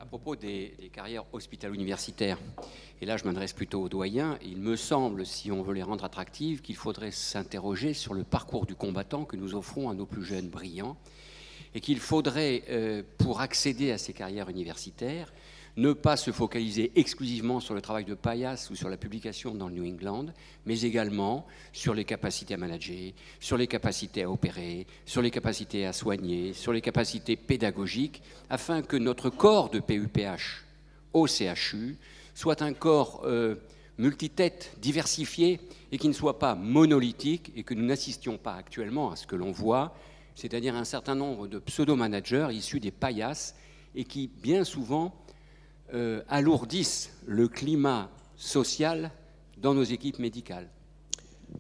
À propos des carrières hospitalo-universitaires, et là je m'adresse plutôt aux doyens, il me semble, si on veut les rendre attractives, qu'il faudrait s'interroger sur le parcours du combattant que nous offrons à nos plus jeunes brillants, et qu'il faudrait, pour accéder à ces carrières universitaires, ne pas se focaliser exclusivement sur le travail de paillasse ou sur la publication dans le New England, mais également sur les capacités à manager, sur les capacités à opérer, sur les capacités à soigner, sur les capacités pédagogiques, afin que notre corps de PUPH au CHU soit un corps multitête, diversifié, et qui ne soit pas monolithique, et que nous n'assistions pas actuellement à ce que l'on voit, c'est-à-dire un certain nombre de pseudo-managers issus des paillasses, et qui, bien souvent, alourdissent le climat social dans nos équipes médicales.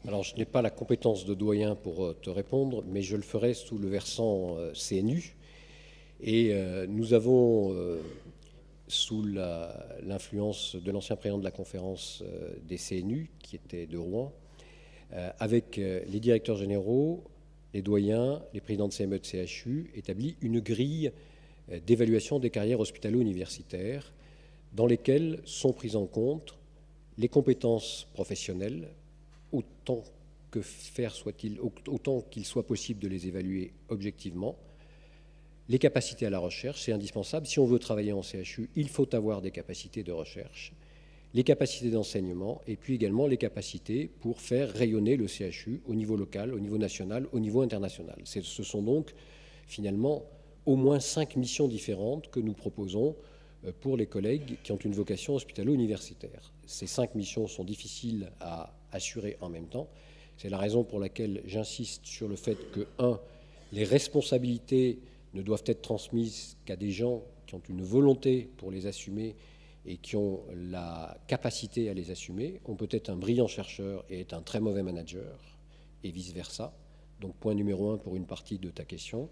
Alors, je n'ai pas la compétence de doyen pour te répondre, mais je le ferai sous le versant CNU. Et nous avons, sous l'influence de l'ancien président de la conférence des CNU, qui était de Rouen, avec les directeurs généraux, les doyens, les présidents de CME de CHU, établi une grille d'évaluation des carrières hospitalo-universitaires dans lesquelles sont prises en compte les compétences professionnelles, autant que faire soit-il, autant qu'il soit possible de les évaluer objectivement. Les capacités à la recherche, c'est indispensable. Si on veut travailler en CHU, il faut avoir des capacités de recherche, les capacités d'enseignement et puis également les capacités pour faire rayonner le CHU au niveau local, au niveau national, au niveau international. Ce sont donc finalement au moins 5 missions différentes que nous proposons pour les collègues qui ont une vocation hospitalo-universitaire. Ces 5 missions sont difficiles à assurer en même temps. C'est la raison pour laquelle j'insiste sur le fait que, 1, les responsabilités ne doivent être transmises qu'à des gens qui ont une volonté pour les assumer et qui ont la capacité à les assumer. On peut être un brillant chercheur et être un très mauvais manager, et vice-versa. Donc, point numéro 1 pour une partie de ta question.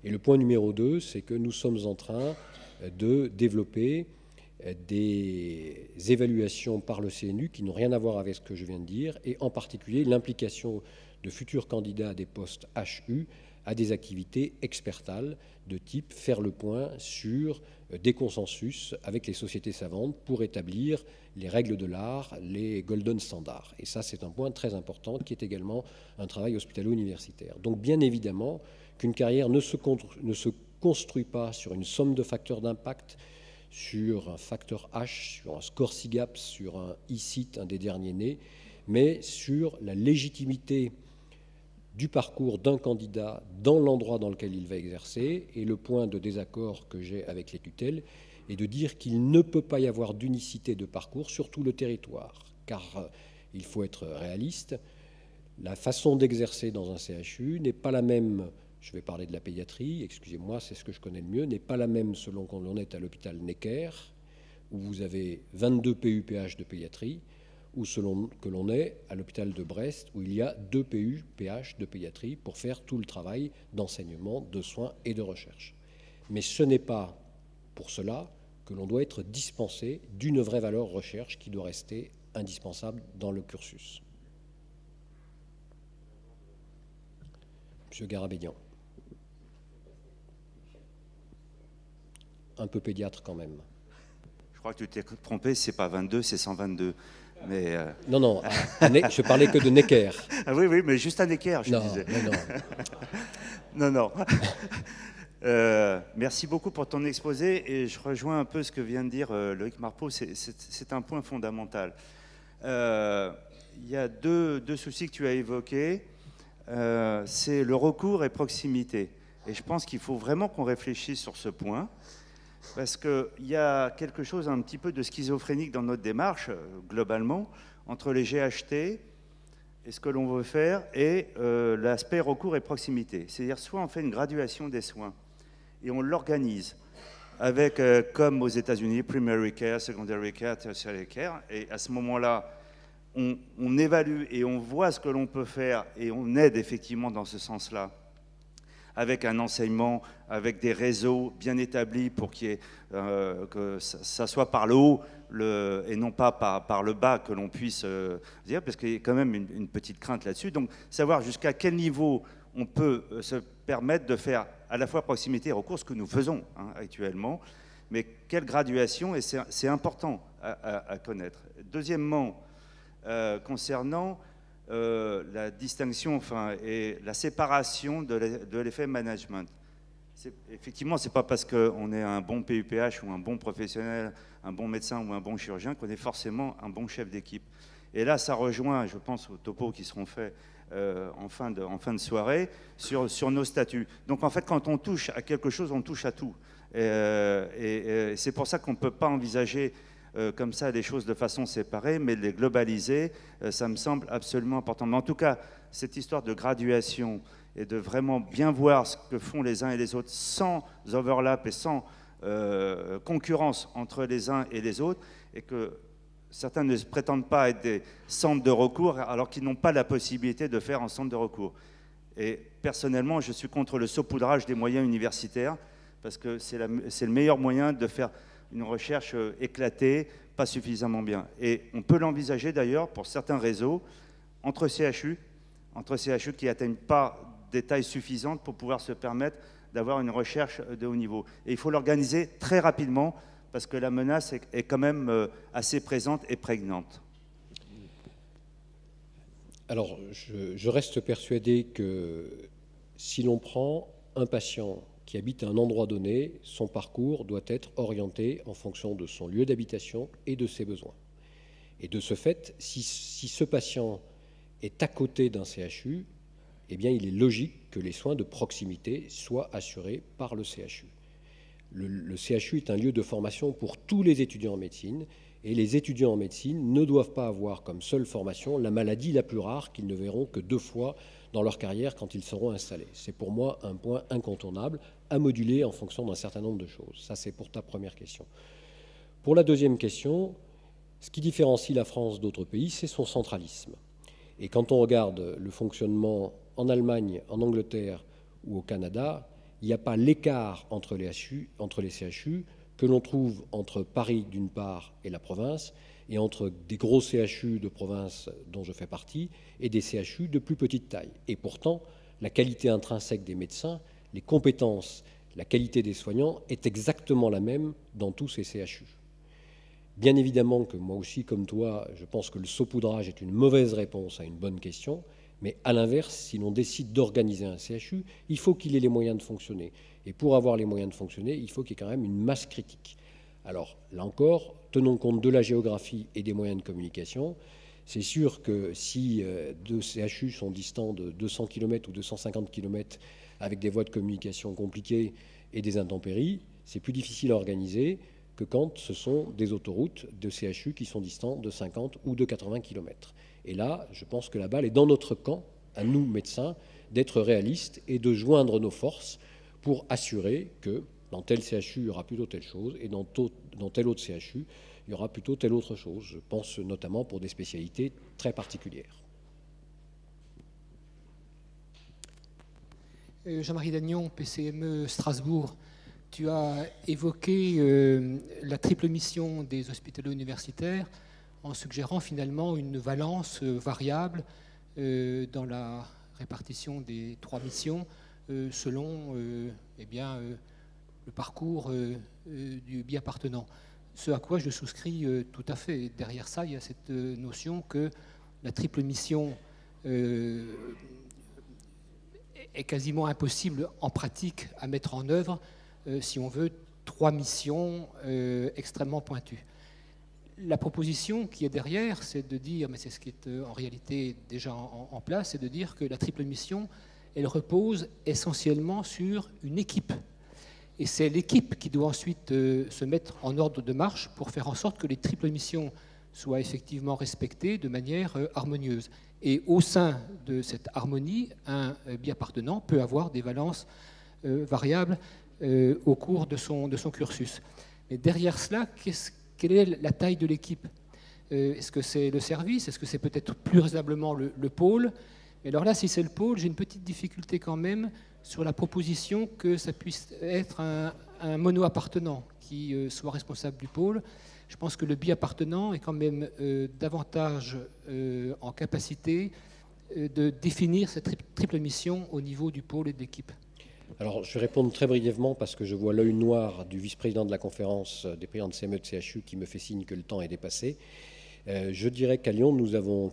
Et le point numéro 2, c'est que nous sommes en train de développer des évaluations par le CNU qui n'ont rien à voir avec ce que je viens de dire, et en particulier l'implication de futurs candidats à des postes HU à des activités expertales de type faire le point sur des consensus avec les sociétés savantes pour établir les règles de l'art, les golden standards. Et ça, c'est un point très important qui est également un travail hospitalo-universitaire. Donc, bien évidemment, qu'une carrière ne se construit pas sur une somme de facteurs d'impact, sur un facteur H, sur un score SIGAP, sur un ICIT, un des derniers nés, mais sur la légitimité du parcours d'un candidat dans l'endroit dans lequel il va exercer. Et le point de désaccord que j'ai avec les tutelles est de dire qu'il ne peut pas y avoir d'unicité de parcours sur tout le territoire, car il faut être réaliste. La façon d'exercer dans un CHU n'est pas la même. Je vais parler de la pédiatrie, excusez-moi, c'est ce que je connais le mieux, n'est pas la même selon qu'on en est à l'hôpital Necker, où vous avez 22 PUPH de pédiatrie, ou selon que l'on est à l'hôpital de Brest, où il y a 2 PUPH de pédiatrie pour faire tout le travail d'enseignement, de soins et de recherche. Mais ce n'est pas pour cela que l'on doit être dispensé d'une vraie valeur recherche qui doit rester indispensable dans le cursus. Monsieur Garabédian. Un peu pédiatre quand même. Je crois que tu t'es trompé, c'est pas 22, c'est 122. Mais Non, je parlais que de Necker. Ah oui, mais juste à Necker, je disais. Non. Merci beaucoup pour ton exposé et je rejoins un peu ce que vient de dire Loïc Marpeau, c'est un point fondamental. Il y a deux soucis que tu as évoqués, c'est le recours et proximité. Et je pense qu'il faut vraiment qu'on réfléchisse sur ce point. Parce qu'il y a quelque chose un petit peu de schizophrénique dans notre démarche, globalement, entre les GHT et ce que l'on veut faire et l'aspect recours et proximité. C'est-à-dire, soit on fait une graduation des soins et on l'organise avec, comme aux États-Unis, primary care, secondary care, tertiary care, et à ce moment-là, on évalue et on voit ce que l'on peut faire et on aide effectivement dans ce sens-là, avec un enseignement, avec des réseaux bien établis pour que ça soit par le haut et non pas par le bas que l'on puisse dire, parce qu'il y a quand même une petite crainte là-dessus. Donc, savoir jusqu'à quel niveau on peut se permettre de faire à la fois proximité et recours, ce que nous faisons actuellement, Mais quelle graduation, et c'est important à connaître. Deuxièmement, concernant la distinction et la séparation de l'effet management. Effectivement, ce n'est pas parce qu'on est un bon PUPH ou un bon professionnel, un bon médecin ou un bon chirurgien qu'on est forcément un bon chef d'équipe. Et là, ça rejoint, je pense, aux topos qui seront faits en fin de soirée sur nos statuts. Donc en fait, quand on touche à quelque chose, on touche à tout. Et c'est pour ça qu'on ne peut pas envisager comme ça les choses de façon séparée, mais les globaliser, ça me semble absolument important. Mais en tout cas, cette histoire de graduation et de vraiment bien voir ce que font les uns et les autres sans overlap et sans concurrence entre les uns et les autres, et que certains ne prétendent pas être des centres de recours alors qu'ils n'ont pas la possibilité de faire un centre de recours. Et personnellement, je suis contre le saupoudrage des moyens universitaires parce que c'est le meilleur moyen de faire une recherche éclatée, pas suffisamment bien. Et on peut l'envisager d'ailleurs pour certains réseaux entre CHU qui n'atteignent pas des tailles suffisantes pour pouvoir se permettre d'avoir une recherche de haut niveau. Et il faut l'organiser très rapidement parce que la menace est quand même assez présente et prégnante. Alors, je reste persuadé que si l'on prend un patient qui habite à un endroit donné, son parcours doit être orienté en fonction de son lieu d'habitation et de ses besoins. Et de ce fait, si ce patient est à côté d'un CHU, eh bien, il est logique que les soins de proximité soient assurés par le CHU. Le CHU est un lieu de formation pour tous les étudiants en médecine, et les étudiants en médecine ne doivent pas avoir comme seule formation la maladie la plus rare qu'ils ne verront que 2 fois dans leur carrière quand ils seront installés. C'est pour moi un point incontournable à moduler en fonction d'un certain nombre de choses. Ça, c'est pour ta première question. Pour la deuxième question, ce qui différencie la France d'autres pays, c'est son centralisme. Et quand on regarde le fonctionnement en Allemagne, en Angleterre ou au Canada, il n'y a pas l'écart entre les CHU que l'on trouve entre Paris d'une part et la province, et entre des gros CHU de province dont je fais partie et des CHU de plus petite taille. Et pourtant, la qualité intrinsèque des médecins, les compétences, la qualité des soignants est exactement la même dans tous ces CHU. Bien évidemment que moi aussi, comme toi, je pense que le saupoudrage est une mauvaise réponse à une bonne question, mais à l'inverse, si l'on décide d'organiser un CHU, il faut qu'il ait les moyens de fonctionner. Et pour avoir les moyens de fonctionner, il faut qu'il y ait quand même une masse critique. Alors, là encore, tenons compte de la géographie et des moyens de communication. C'est sûr que si 2 CHU sont distants de 200 km ou 250 km avec des voies de communication compliquées et des intempéries, c'est plus difficile à organiser que quand ce sont des autoroutes de CHU qui sont distants de 50 ou de 80 km. Et là, je pense que la balle est dans notre camp, à nous médecins, d'être réalistes et de joindre nos forces pour assurer que dans tel CHU, il y aura plutôt telle chose, et dans tel autre CHU, il y aura plutôt telle autre chose. Je pense notamment pour des spécialités très particulières. Jean-Marie Dagnon, PCME Strasbourg, tu as évoqué la triple mission des hospitalo universitaires en suggérant finalement une valence variable dans la répartition des 3 missions selon le parcours du bi-appartenant. Ce à quoi je souscris tout à fait. Derrière ça, il y a cette notion que la triple mission est quasiment impossible en pratique à mettre en œuvre si on veut 3 missions extrêmement pointues. La proposition qui est derrière, c'est de dire, mais c'est ce qui est en réalité déjà en place, c'est de dire que la triple mission, elle repose essentiellement sur une équipe. Et c'est l'équipe qui doit ensuite se mettre en ordre de marche pour faire en sorte que les triples missions soient effectivement respectées de manière harmonieuse. Et au sein de cette harmonie, un bi-appartenant peut avoir des valences variables au cours de son cursus. Mais derrière cela, quelle est la taille de l'équipe? Est-ce que c'est le service? Est-ce que c'est peut-être plus raisonnablement le pôle? Et alors là, si c'est le pôle, j'ai une petite difficulté quand même sur la proposition que ça puisse être un mono-appartenant qui soit responsable du pôle. Je pense que le bi-appartenant est quand même davantage en capacité de définir cette triple mission au niveau du pôle et de l'équipe. Alors, je vais répondre très brièvement parce que je vois l'œil noir du vice-président de la conférence des présidents de CME de CHU qui me fait signe que le temps est dépassé. Je dirais qu'à Lyon, nous avons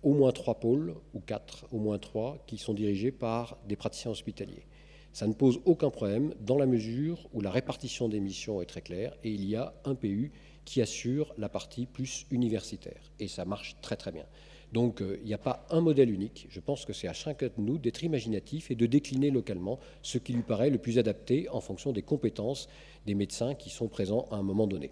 au moins 3 pôles, ou 4, au moins 3, qui sont dirigés par des praticiens hospitaliers. Ça ne pose aucun problème dans la mesure où la répartition des missions est très claire et il y a un PU qui assure la partie plus universitaire. Et ça marche très très bien. Donc il n'y a pas un modèle unique. Je pense que c'est à chacun de nous d'être imaginatif et de décliner localement ce qui lui paraît le plus adapté en fonction des compétences des médecins qui sont présents à un moment donné.